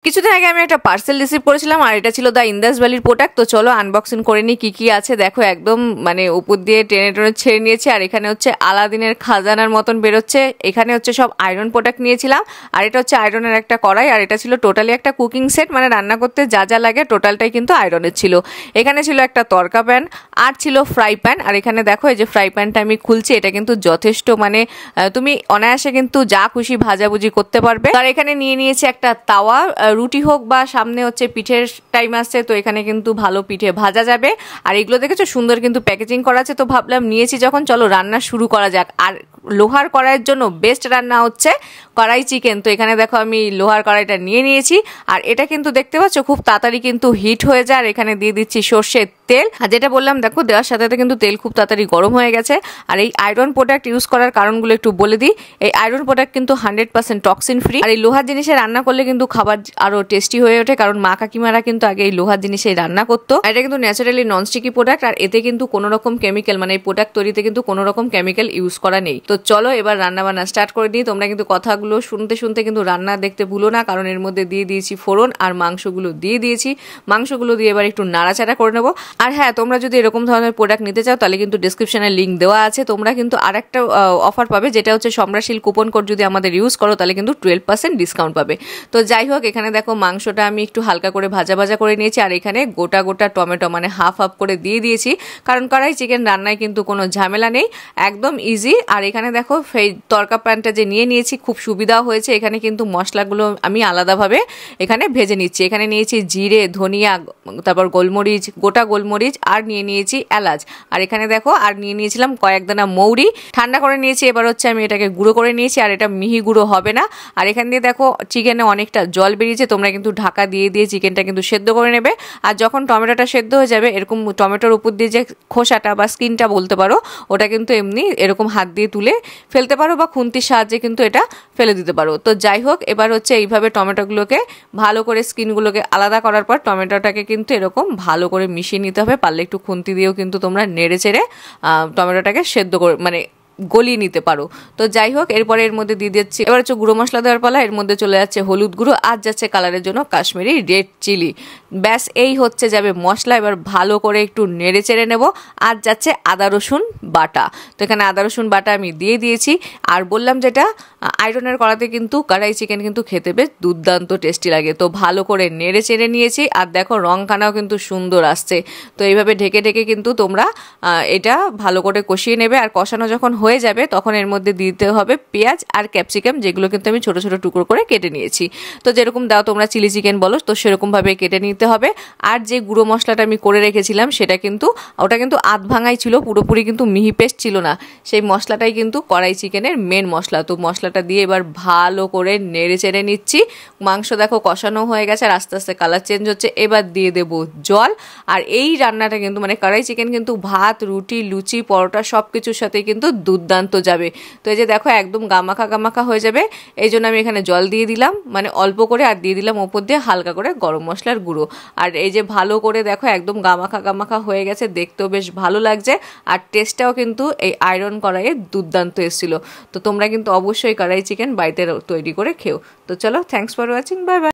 কিছুদিন আগে আমি একটা পার্সেল রিসিভ করেছিলাম আর এটা ছিল দা ইন্দাস ভ্যালির প্রোডাক্ট। তো চলো আনবক্সিং করে নিই কি কি আছে। দেখো একদম মানে উপর দিয়ে টেনে টেনে ছেড়ে নিয়েছি আর এখানে হচ্ছে আলাদিনের খাজানার মতন বেরোচ্ছে। এখানে হচ্ছে সব আয়রন প্রোডাক্ট নিয়েছিলাম আর এটা হচ্ছে আয়রনের একটা কড়াই আর এটা ছিল টোটালি একটা কুকিং সেট, মানে রান্না করতে যা যা লাগে টোটালটাই কিন্তু আয়রনের ছিল। এখানে ছিল একটা তরকা প্যান আর ছিল ফ্রাই প্যান। আর এখানে দেখো এই যে ফ্রাই প্যানটা আমি খুলছি, এটা কিন্তু যথেষ্ট মানে তুমি অনায়াসে কিন্তু যা খুশি ভাজাভুজি করতে পারবে। আর এখানে নিয়ে নিয়েছি একটা তাওয়া, রুটি হোক বা সামনে হচ্ছে পিঠের টাইম আসছে, তো এখানে কিন্তু ভালো পিঠে ভাজা যাবে। আর এগুলো দেখেছো সুন্দর কিন্তু প্যাকেজিং করা আছে। তো ভাবলাম নিয়েছি যখন চলো রান্না শুরু করা যাক। আর লোহার কড়াইয়ের জন্য বেস্ট রান্না হচ্ছে কড়াই চিকেন। তো এখানে দেখো আমি লোহার কড়াইটা নিয়ে নিয়েছি আর এটা কিন্তু দেখতে পাচ্ছ খুব তাড়াতাড়ি কিন্তু হিট হয়ে যায়। আর এখানে দিয়ে দিচ্ছি সর্ষের তেল, আর যেটা বললাম দেখো দেওয়ার সাথে সাথে কিন্তু তেল খুব তাড়াতাড়ি গরম হয়ে গেছে। আর এই আয়রন প্রোডাক্ট ইউজ করার কারণগুলো একটু বলে দিই। এই আয়রন প্রোডাক্ট কিন্তু 100% টক্সিন ফ্রি। আর এই লোহার জিনিসে রান্না করলে কিন্তু খাবার আরো টেস্টি হয়ে ওঠে, কারণ মা কাকিমারা কিন্তু আগে এই লোহার জিনিসে রান্না করতো। এটা কিন্তু ন্যাচারালি ননস্টিকি প্রোডাক্ট আর এতে কিন্তু কোনো রকম কেমিক্যাল, মানে এই প্রোডাক্ট তৈরিতে কিন্তু কোনো রকম কেমিক্যাল ইউজ করা নেই। তো চলো এবার রান্না বান্না স্টার্ট করে দিই। তোমরা কিন্তু কথাগুলো শুনতে শুনতে কিন্তু রান্না দেখতে ভুলো না, কারণ এর মধ্যে দিয়ে দিয়েছি ফোড়ন আর মাংসগুলো দিয়ে দিয়েছি। মাংসগুলো দিয়ে এবার একটু নাড়াচাড়া করে নেবো। আর হ্যাঁ, তোমরা যদি এরকম ধরনের প্রোডাক্ট নিতে চাও তাহলে কিন্তু ডিসক্রিপশনে লিঙ্ক দেওয়া আছে। তোমরা কিন্তু আরেকটা অফার পাবে, যেটা হচ্ছে সম্রাশীল কুপন কোড যদি আমাদের ইউজ করো তাহলে কিন্তু 12% ডিসকাউন্ট পাবে। তো যাই হোক, এখানে দেখো মাংসটা আমি একটু হালকা করে ভাজা ভাজা করে নিয়েছি আর এখানে গোটা গোটা টমেটো মানে হাফ হাফ করে দিয়ে দিয়েছি, কারণ কড়াই চিকেন রান্নায় কিন্তু কোনো ঝামেলা নেই, একদম ইজি। আর এখানে দেখো সেই তরকা প্যানটা যে নিয়ে নিয়েছি খুব সুবিধা হয়েছে। এখানে কিন্তু মশলাগুলো আমি আলাদাভাবে এখানে ভেজে নিচ্ছি। এখানে নিয়েছি জিরে, ধনিয়া, তারপর গোলমরিচ, গোটা গোলমরিচ আর নিয়ে নিয়েছি এলাচ। আর এখানে দেখো আর নিয়ে নিয়েছিলাম কয়েক দানা মৌরি, ঠান্ডা করে নিয়েছি। এবার হচ্ছে আমি এটাকে গুঁড়ো করে নিয়েছি আর এটা মিহি গুঁড়ো হবে না। আর এখান দিয়ে দেখো চিকেনে অনেকটা জল বেরিয়েছে, তোমরা কিন্তু ঢাকা দিয়ে দিয়ে চিকেনটা কিন্তু সেদ্ধ করে নেবে। আর যখন টমেটোটা সেদ্ধ হয়ে যাবে, এরকম টমেটোর উপর দিয়ে যে খোসাটা বা স্কিনটা বলতে পারো, ওটা কিন্তু এমনি এরকম হাত দিয়ে তুলে ফেলতে পারো বা খুন্তির সাহায্যে কিন্তু এটা ফেলে দিতে পারো। তো যাই হোক, এবার হচ্ছে এইভাবে টমেটোগুলোকে ভালো করে স্কিনগুলোকে আলাদা করার পর টমেটোটাকে কিন্তু এরকম ভালো করে মিশিয়ে নিতে হবে। পারলে একটু খুন্তি দিয়েও কিন্তু তোমরা নেড়ে চেড়ে টমেটোটাকে সেদ্ধ করে মানে গলিয়ে নিতে পারো। তো যাই হোক, এরপরে এর মধ্যে দিয়ে দিচ্ছি এবার হচ্ছে গুঁড়ো মশলা দেওয়ার পালা। এর মধ্যে চলে যাচ্ছে হলুদ গুঁড়ো আর যাচ্ছে কালারের জন্য কাশ্মীরি রেড চিলি। ব্যাস এই হচ্ছে যাবে মশলা। এবার ভালো করে একটু নেড়ে চেড়ে নেবো। আর যাচ্ছে আদা রসুন বাটা। তো এখানে আদা রসুন বাটা আমি দিয়ে দিয়েছি। আর বললাম যেটা আয়রনের কড়াতে কিন্তু কড়াই চিকেন কিন্তু খেতে বেশ দুর্দান্ত টেস্টি লাগে। তো ভালো করে নেড়ে চেড়ে নিয়েছি আর দেখো রংখানাও কিন্তু সুন্দর আসছে। তো এইভাবে ঢেকে ঢেকে কিন্তু তোমরা এটা ভালো করে কষিয়ে নেবে। আর কষানো যখন হয়ে যাবে তখন এর মধ্যে দিতে হবে পেঁয়াজ আর ক্যাপসিকাম, যেগুলো কিন্তু আমি ছোট ছোট টুকরো করে কেটে নিয়েছি। তো যেরকম দাও তোমরা চিলি চিকেন বলো, তো সেরকমভাবে কেটে নিতে হবে। আর যে গুঁড়ো মশলাটা আমি করে রেখেছিলাম সেটা কিন্তু ওটা কিন্তু আধ ভাঙাই ছিল, পুরোপুরি কিন্তু মিহি পেস্ট ছিল না। সেই মশলাটাই কিন্তু কড়াই চিকেনের মেন মশলা। তো মশলাটা দিয়ে এবার ভালো করে নেড়ে চেড়ে নিচ্ছি। মাংস দেখো কষানো হয়ে গেছে আর আস্তে আস্তে কালার চেঞ্জ হচ্ছে। এবার দিয়ে দেবো জল। আর এই রান্নাটা কিন্তু মানে কড়াই চিকেন কিন্তু ভাত, রুটি, লুচি, পরোটা সব কিছুর সাথে কিন্তু দুর্দান্ত যাবে। তো এই যে দেখো একদম গামাখা গামাখা হয়ে যাবে, এই জন্য আমি এখানে জল দিয়ে দিলাম, মানে অল্প করে। আর দিয়ে দিলাম ওপর দিয়ে হালকা করে গরম মশলার গুঁড়ো। আর এই যে ভালো করে দেখো একদম গামাখা গামাখা হয়ে গেছে, দেখতেও বেশ ভালো লাগছে। আর টেস্টটাও কিন্তু এই আয়রন কড়াইয়ে দুর্দান্ত এসেছিল। তো তোমরা কিন্তু অবশ্যই কড়াই চিকেন বাড়িতে তৈরি করে খেও। তো চলো, thanks for watching, bye bye.